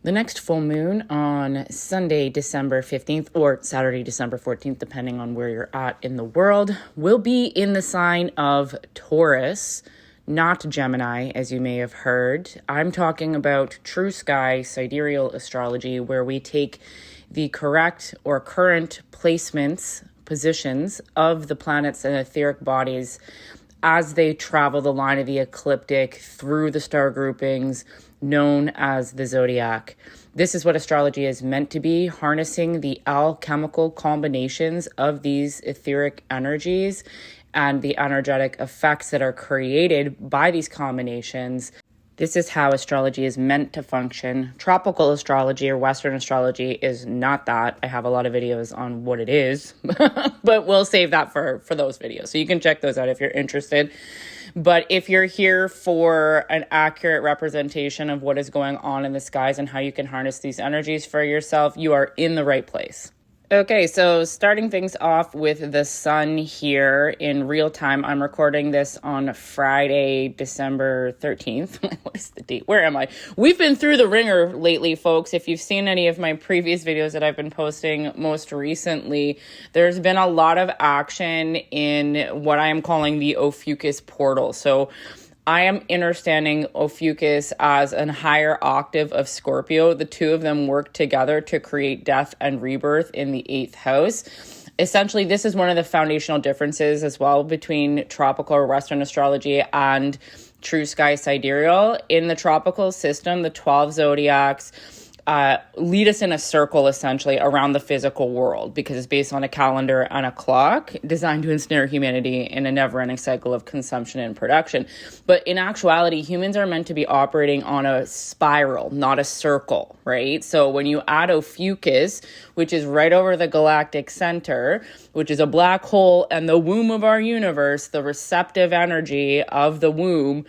The next full moon on Sunday, December 15th, or Saturday, December 14th, depending on where you're at in the world, will be in the sign of Taurus, not Gemini, as you may have heard. I'm talking about true sky sidereal astrology, where we take the correct or current placements, positions of the planets and etheric bodies as they travel the line of the ecliptic through the star groupings known as the zodiac. This is what astrology is meant to be, harnessing the alchemical combinations of these etheric energies and the energetic effects that are created by these combinations. This is how astrology is meant to function. Tropical astrology or Western astrology is not that. I have a lot of videos on what it is, but we'll save that for those videos. So you can check those out if you're interested. But if you're here for an accurate representation of what is going on in the skies and how you can harness these energies for yourself, you are in the right place. Okay, so starting things off with the sun here in real time. I'm recording this on Friday, December 13th. What is the date? Where am I? We've been through the ringer lately, folks. If you've seen any of my previous videos that I've been posting most recently, there's been a lot of action in what I am calling the Ophiuchus portal. So I am understanding Ophiuchus as a higher octave of Scorpio. The two of them work together to create death and rebirth in the 8th house. Essentially, this is one of the foundational differences as well between tropical or Western astrology and true sky sidereal. In the tropical system, the 12 zodiacs lead us in a circle essentially around the physical world because it's based on a calendar and a clock designed to ensnare humanity in a never-ending cycle of consumption and production. But in actuality, humans are meant to be operating on a spiral, not a circle, right? So when you add Ophiuchus, which is right over the galactic center, which is a black hole and the womb of our universe, the receptive energy of the womb,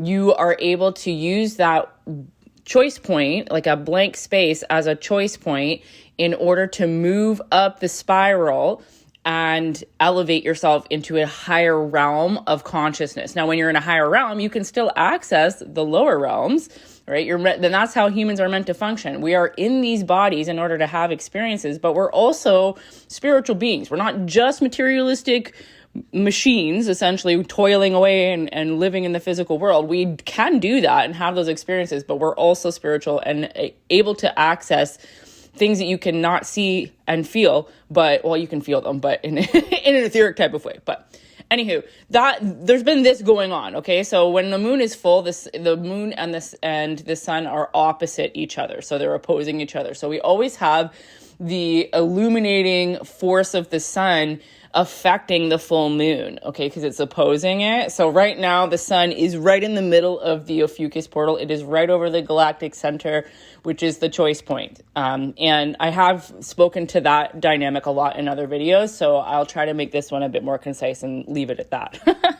you are able to use that choice point, like a blank space as a choice point in order to move up the spiral and elevate yourself into a higher realm of consciousness. Now, when you're in a higher realm, you can still access the lower realms, right? Then that's how humans are meant to function. We are in these bodies in order to have experiences, but we're also spiritual beings. We're not just materialistic machines essentially toiling away and living in the physical world. We can do that and have those experiences, but we're also spiritual and able to access things that you cannot see and feel, but, well, you can feel them, but in, in an etheric type of way. But anywho, there's been this going on, okay? So when the moon is full, the moon and the sun are opposite each other. So they're opposing each other. So we always have the illuminating force of the sun affecting the full moon, okay, because it's opposing it. So right now, the sun is right in the middle of the Ophiuchus portal. It is right over the galactic center, which is the choice point. And I have spoken to that dynamic a lot in other videos, so I'll try to make this one a bit more concise and leave it at that.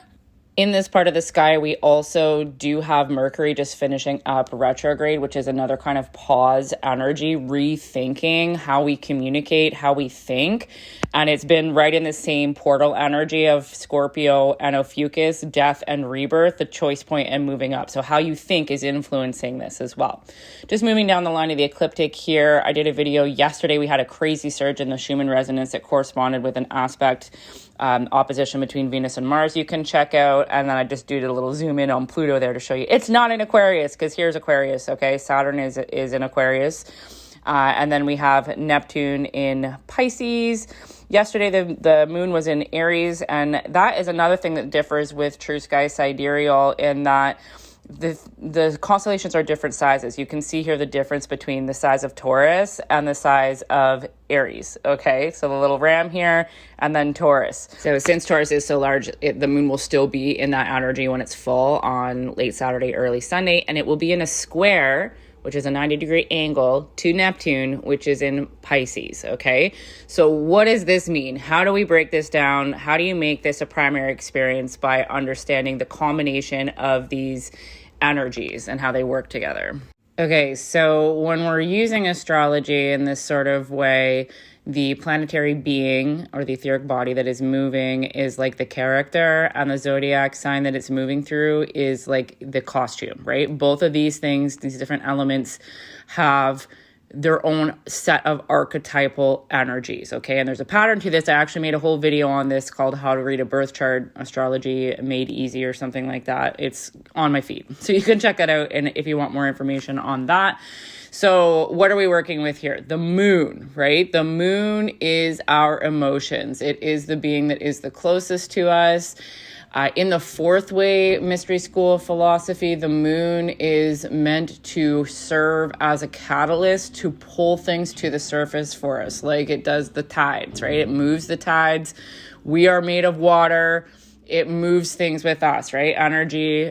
In this part of the sky, we also do have Mercury just finishing up retrograde, which is another kind of pause energy, rethinking how we communicate, how we think. And it's been right in the same portal energy of Scorpio and Ophiuchus, death and rebirth, the choice point and moving up. So how you think is influencing this as well. Just moving down the line of the ecliptic here, I did a video yesterday. We had a crazy surge in the Schumann resonance that corresponded with an aspect opposition between Venus and Mars you can check out. And then I just did a little zoom in on Pluto there to show you it's not in Aquarius, because here's Aquarius, okay? Saturn is in Aquarius. And then we have Neptune in Pisces. Yesterday, the moon was in Aries, and that is another thing that differs with true sky sidereal in that the constellations are different sizes. You can see here the difference between the size of Taurus and the size of Aries, okay? So the little ram here and then Taurus. So since Taurus is so large, the moon will still be in that energy when it's full on late Saturday, early Sunday, and it will be in a square, which is a 90-degree angle, to Neptune, which is in Pisces, okay? So what does this mean? How do we break this down? How do you make this a primary experience by understanding the combination of these energies and how they work together? Okay, so when we're using astrology in this sort of way, the planetary being or the etheric body that is moving is like the character, and the zodiac sign that it's moving through is like the costume, right? Both of these things, these different elements, have their own set of archetypal energies, okay? And there's a pattern to this. I actually made a whole video on this called How to Read a Birth Chart, Astrology Made Easy or something like that. It's on my feed. So you can check that out and if you want more information on that. So what are we working with here? The moon, right? The moon is our emotions. It is the being that is the closest to us. In the fourth way mystery school philosophy, the moon is meant to serve as a catalyst to pull things to the surface for us, like it does the tides, right? It moves the tides. We are made of water. It moves things with us, right? Energy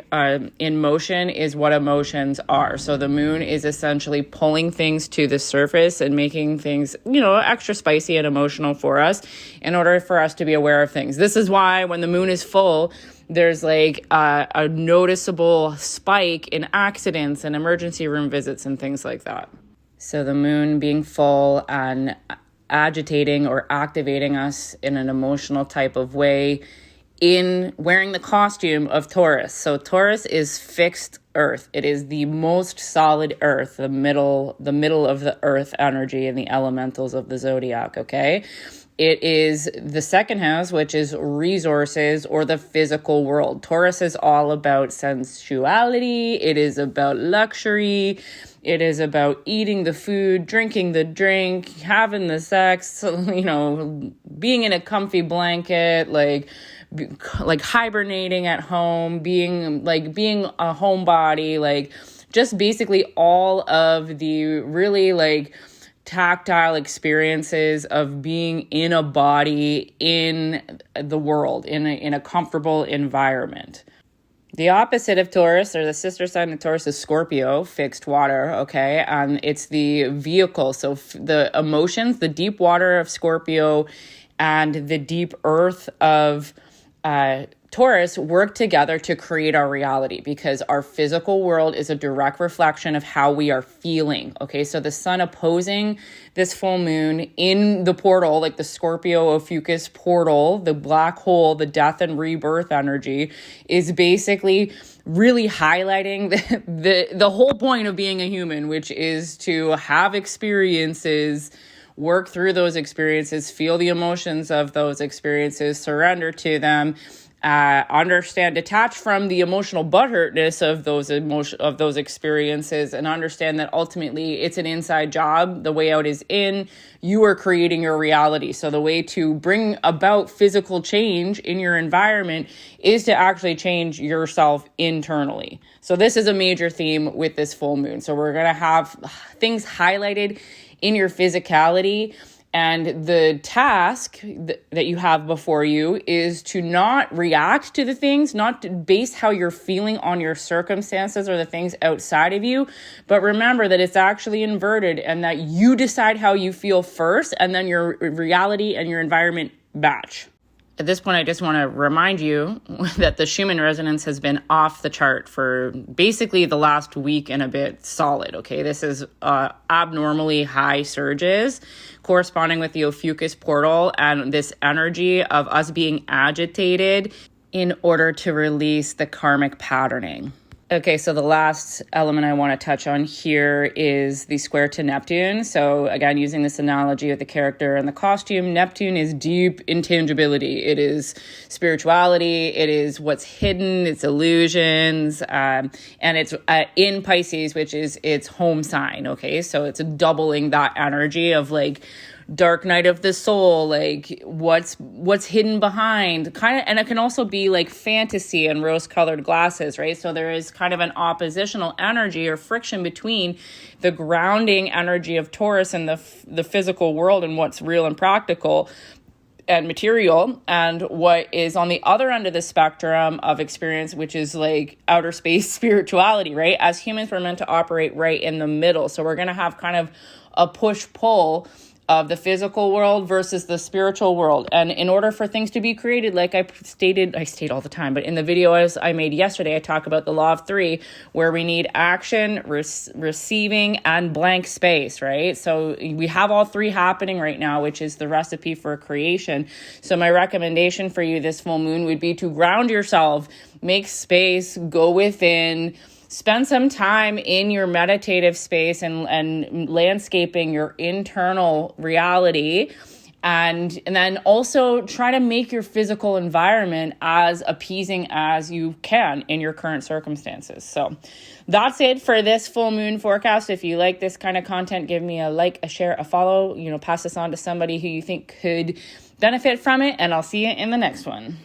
in motion is what emotions are. So the moon is essentially pulling things to the surface and making things, extra spicy and emotional for us in order for us to be aware of things. This is why when the moon is full, there's like a noticeable spike in accidents and emergency room visits and things like that. So the moon being full and agitating or activating us in an emotional type of way in wearing the costume of Taurus. So Taurus is fixed earth. It is the most solid earth, the middle of the earth energy and the elementals of the zodiac, okay? It is the second house, which is resources or the physical world. Taurus is all about sensuality. It is about luxury. It is about eating the food, drinking the drink, having the sex, being in a comfy blanket, like hibernating at home, being a homebody, like just basically all of the really like tactile experiences of being in a body in the world, in a comfortable environment. The opposite of Taurus, or the sister sign of Taurus, is Scorpio, fixed water, okay? And it's the vehicle. So the emotions, the deep water of Scorpio and the deep earth of Taurus work together to create our reality, because our physical world is a direct reflection of how we are feeling. Okay, so the sun opposing this full moon in the portal, like the Scorpio Ophiuchus portal, the black hole, the death and rebirth energy, is basically really highlighting the whole point of being a human, which is to have experiences, work through those experiences, feel the emotions of those experiences, surrender to them, understand, detach from the emotional butthurtness of those experiences, and understand that ultimately it's an inside job. The way out is in. You are creating your reality. So the way to bring about physical change in your environment is to actually change yourself internally. So this is a major theme with this full moon. So we're going to have things highlighted in your physicality. And the task that you have before you is to not react to the things, not to base how you're feeling on your circumstances or the things outside of you, but remember that it's actually inverted and that you decide how you feel first, and then your reality and your environment match. At this point, I just want to remind you that the Schumann resonance has been off the chart for basically the last week and a bit solid, okay? This is abnormally high surges corresponding with the Ophiuchus portal and this energy of us being agitated in order to release the karmic patterning. Okay, so the last element I want to touch on here is the square to Neptune. So again, using this analogy of the character and the costume, Neptune is deep intangibility. It is spirituality. It is what's hidden. It's illusions. And it's in Pisces, which is its home sign. Okay, so it's doubling that energy of like dark night of the soul, like what's hidden behind, kind of. And it can also be like fantasy and rose-colored glasses, right? So there is kind of an oppositional energy or friction between the grounding energy of Taurus and the physical world and what's real and practical and material, and what is on the other end of the spectrum of experience, which is like outer space spirituality, right? As humans, we're meant to operate right in the middle. So we're going to have kind of a push-pull of the physical world versus the spiritual world. And in order for things to be created, like I state all the time, but in the videos I made yesterday, I talk about the law of three, where we need action, receiving, and blank space, right? So we have all three happening right now, which is the recipe for creation. So my recommendation for you this full moon would be to ground yourself, make space, go within, spend some time in your meditative space and landscaping your internal reality. And then also try to make your physical environment as appeasing as you can in your current circumstances. So that's it for this full moon forecast. If you like this kind of content, give me a like, a share, a follow, pass this on to somebody who you think could benefit from it. And I'll see you in the next one.